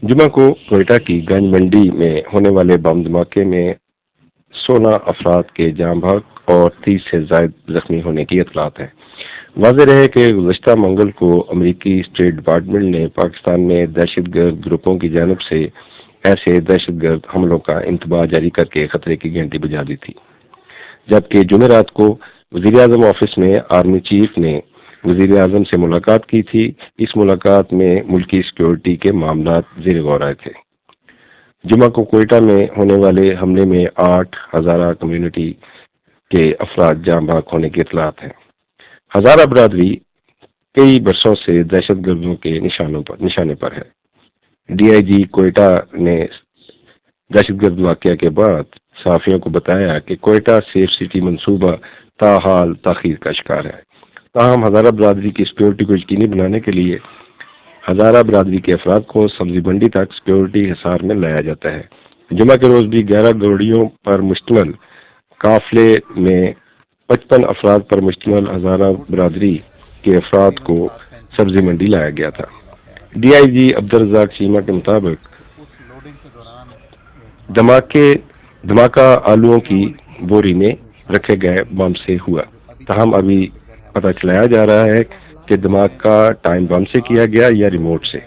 جمعہ کو کوئٹہ کی گنج منڈی میں ہونے والے بم دھماکے میں 16 افراد کے جاں بحق اور 30 سے زائد زخمی ہونے کی اطلاعات ہیں۔ واضح رہے کہ گزشتہ منگل کو امریکی اسٹیٹ ڈپارٹمنٹ نے پاکستان میں دہشت گرد گروپوں کی جانب سے ایسے دہشت گرد حملوں کا انتباہ جاری کر کے خطرے کی گھنٹی بجا دی تھی، جبکہ جمعرات کو وزیراعظم آفس میں آرمی چیف نے وزیر اعظم سے ملاقات کی تھی۔ اس ملاقات میں ملکی سیکیورٹی کے معاملات زیر غور آئے تھے۔ جمعہ کو کوئٹہ میں ہونے والے حملے میں 8 ہزارہ کمیونٹی کے افراد جاں بحق ہونے کی اطلاعات ہیں۔ ہزارہ برادری کئی برسوں سے دہشت گردوں کے نشانے پر ہے۔ ڈی آئی جی کوئٹہ نے دہشت گرد واقعہ کے بعد صحافیوں کو بتایا کہ کوئٹہ سیف سٹی منصوبہ تاحال تاخیر کا شکار ہے۔ تاہم ہزارہ برادری کی سیکیورٹی کو یقینی بنانے کے لیے ہزارہ برادری کے افراد کو سبزی منڈی تک سیکیورٹی حصار میں لایا جاتا ہے۔ جمعہ کے روز بھی 11 گاڑیوں پر مشتمل قافلے میں 55 افراد پر مشتمل ہزارہ برادری کے افراد کو سبزی منڈی لایا گیا تھا۔ ڈی آئی جی عبدالرزاق چیمہ کے مطابق دھماکہ آلووں کی بوری میں رکھے گئے بم سے ہوا، تاہم ابھی پتہ چلایا جا رہا ہے کہ دھماکہ ٹائم بم سے کیا گیا یا ریموٹ سے۔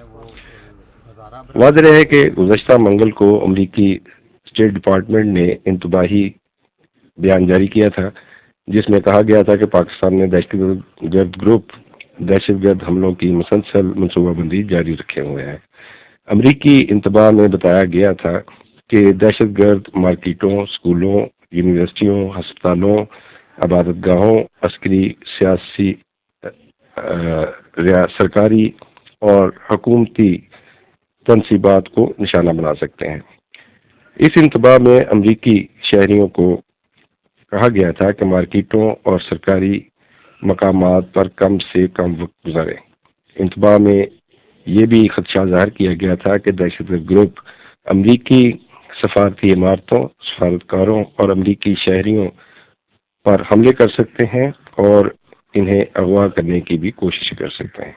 واضح رہے کہ گزشتہ منگل کو امریکی اسٹیٹ ڈپارٹمنٹ نے انتباہی بیان جاری کیا تھا، جس میں کہا گیا تھا کہ پاکستان نے دہشت گرد حملوں کی مسلسل منصوبہ بندی جاری رکھے ہوئے ہے۔ امریکی انتباہ میں بتایا گیا تھا کہ دہشت گرد مارکیٹوں، اسکولوں، یونیورسٹیوں، ہسپتالوں، عبادت گاہوں، عسکری، سیاسی، سرکاری اور حکومتی تنصیبات کو نشانہ بنا سکتے ہیں۔ اس انتباہ میں امریکی شہریوں کو کہا گیا تھا کہ مارکیٹوں اور سرکاری مقامات پر کم سے کم وقت گزاریں۔ انتباہ میں یہ بھی خدشہ ظاہر کیا گیا تھا کہ دہشت گرد گروپ امریکی سفارتی عمارتوں، سفارتکاروں اور امریکی شہریوں پر حملے کر سکتے ہیں اور انہیں اغوا کرنے کی بھی کوشش کر سکتے ہیں۔